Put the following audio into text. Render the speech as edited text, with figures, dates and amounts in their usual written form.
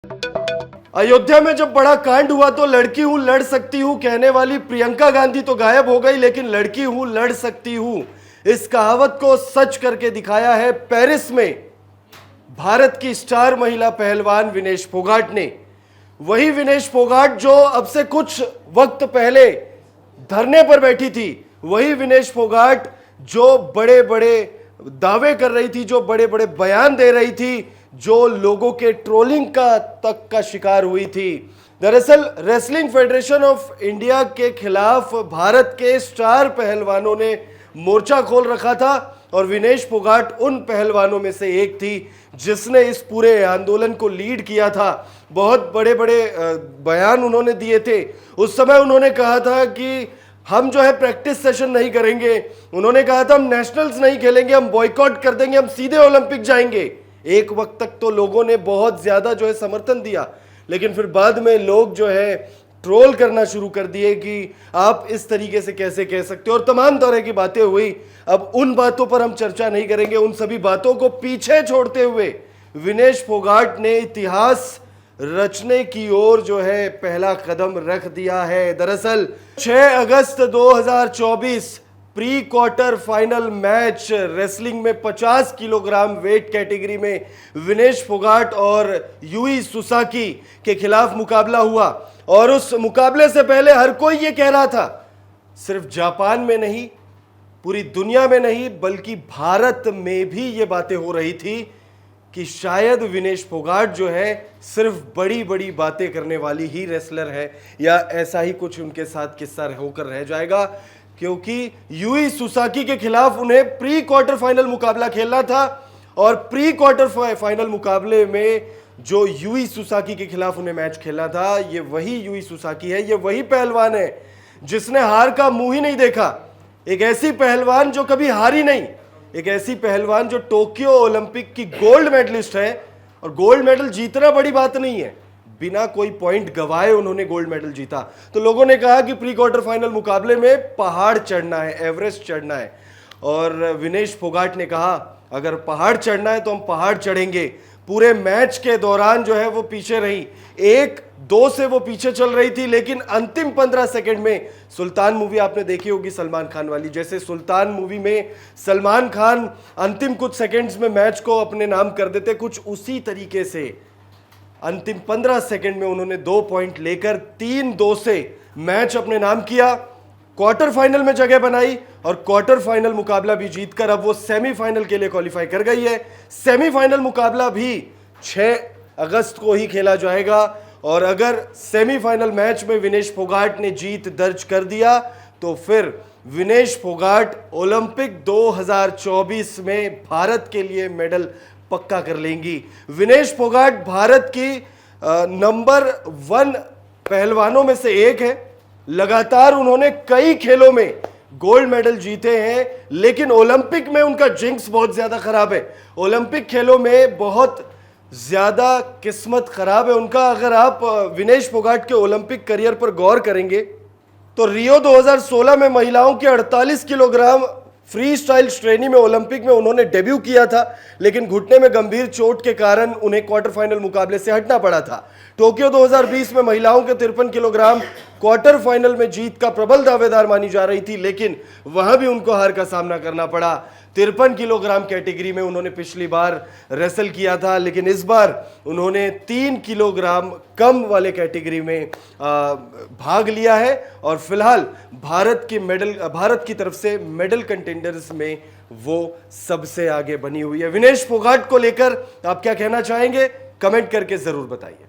अयोध्या में जब बड़ा कांड हुआ तो लड़की हूं लड़ सकती हूं कहने वाली प्रियंका गांधी तो गायब हो गई, लेकिन लड़की हूं लड़ सकती हूं इस कहावत को सच करके दिखाया है पेरिस में भारत की स्टार महिला पहलवान विनेश फोगाट ने। वही विनेश फोगाट जो अब से कुछ वक्त पहले धरने पर बैठी थी, वही विनेश फोगाट जो बड़े बड़े दावे कर रही थी, जो बड़े बड़े बयान दे रही थी, जो लोगों के ट्रोलिंग का शिकार हुई थी। दरअसल रेसलिंग फेडरेशन ऑफ इंडिया के खिलाफ भारत के स्टार पहलवानों ने मोर्चा खोल रखा था और विनेश फोगाट उन पहलवानों में से एक थी जिसने इस पूरे आंदोलन को लीड किया था। बहुत बड़े बड़े बयान उन्होंने दिए थे। उस समय उन्होंने कहा था कि हम जो है प्रैक्टिस सेशन नहीं करेंगे, उन्होंने कहा था हम नेशनल्स नहीं खेलेंगे, हम बॉयकॉट कर देंगे, हम सीधे ओलंपिक जाएंगे। एक वक्त तक तो लोगों ने बहुत ज्यादा जो है समर्थन दिया, लेकिन फिर बाद में लोग जो है ट्रोल करना शुरू कर दिए कि आप इस तरीके से कैसे कह सकते हो, और तमाम तरह की बातें हुई। अब उन बातों पर हम चर्चा नहीं करेंगे। उन सभी बातों को पीछे छोड़ते हुए विनेश फोगाट ने इतिहास रचने की ओर जो है पहला कदम रख दिया है। दरअसल 6 अगस्त 2024 pre quarter final match wrestling में 50 किलोग्राम वेट कैटेगरी में विनेश फोगाट और यूई सुसाकी के खिलाफ मुकाबला हुआ। और उस मुकाबले से पहले हर कोई ये कह रहा था, सिर्फ जापान में नहीं, पूरी दुनिया में नहीं, बल्कि भारत में भी ये बातें हो रही थी कि शायद विनेश फोगाट जो है सिर्फ बड़ी बड़ी बातें करने वाली ही रेसलर है, या ऐसा ही कुछ उनके साथ किस्सा होकर रह जाएगा, क्योंकि यूई सुसाकी के खिलाफ उन्हें प्री क्वार्टर फाइनल मुकाबला खेलना था। और प्री क्वार्टर फाइनल मुकाबले में जो यूई सुसाकी के खिलाफ उन्हें मैच खेलना था, ये वही यूई सुसाकी है, ये वही पहलवान है जिसने हार का मुंह ही नहीं देखा। एक ऐसी पहलवान जो कभी हारी नहीं, एक ऐसी पहलवान जो टोक्यो ओलंपिक की गोल्ड मेडलिस्ट है, और गोल्ड मेडल जीतना बड़ी बात नहीं है, बिना कोई पॉइंट गवाए उन्होंने गोल्ड मेडल जीता। तो लोगों ने कहा कि प्री क्वार्टर फाइनल मुकाबले में पहाड़ चढ़ना है, एवरेस्ट चढ़ना है। और विनेश फोगाट ने कहा अगर पहाड़ चढ़ना है तो हम पहाड़ चढ़ेंगे। पूरे मैच के दौरान जो है वो पीछे रही, 1-2 से वो पीछे चल रही थी, लेकिन अंतिम 15 सेकंड में, सुल्तान मूवी आपने देखी होगी सलमान खान वाली, जैसे सुल्तान मूवी में सलमान खान अंतिम कुछ सेकंड्स में मैच को अपने नाम कर देते, कुछ उसी तरीके से अंतिम 15 सेकंड में उन्होंने 2 पॉइंट लेकर 3-2 से मैच अपने नाम किया, क्वार्टर फाइनल में जगह बनाई, और क्वार्टर फाइनल मुकाबला भी जीतकर अब वो सेमीफाइनल के लिए क्वालिफाई कर गई है। सेमीफाइनल मुकाबला भी 6 अगस्त को ही खेला जाएगा, और अगर सेमीफाइनल मैच में विनेश फोगाट ने जीत दर्ज कर दिया तो फिर विनेश फोगाट ओलंपिक 2024 में भारत के लिए मेडल पक्का कर लेंगी। विनेश फोगाट भारत की नंबर 1 पहलवानों में से एक है। लगातार उन्होंने कई खेलों में गोल्ड मेडल जीते हैं, लेकिन ओलंपिक में उनका जिंक्स बहुत ज्यादा खराब है। ओलंपिक खेलों में बहुत ज्यादा किस्मत खराब है उनका। अगर आप विनेश फोगाट के ओलंपिक करियर पर गौर करेंगे तो रियो 2016 में महिलाओं के 48 किलोग्राम फ्री स्टाइल श्रेणी में ओलंपिक में उन्होंने डेब्यू किया था, लेकिन घुटने में गंभीर चोट के कारण उन्हें क्वार्टर फाइनल मुकाबले से हटना पड़ा था। टोक्यो 2020 में महिलाओं के 53 किलोग्राम क्वार्टर फाइनल में जीत का प्रबल दावेदार मानी जा रही थी, लेकिन वहां भी उनको हार का सामना करना पड़ा। 53 किलोग्राम कैटेगरी में उन्होंने पिछली बार रेसल किया था, लेकिन इस बार उन्होंने 3 किलोग्राम कम वाले कैटेगरी में भाग लिया है, और फिलहाल भारत की तरफ से मेडल कंटेंडर्स में वो सबसे आगे बनी हुई है। विनेश फोगाट को लेकर आप क्या कहना चाहेंगे, कमेंट करके जरूर बताइए।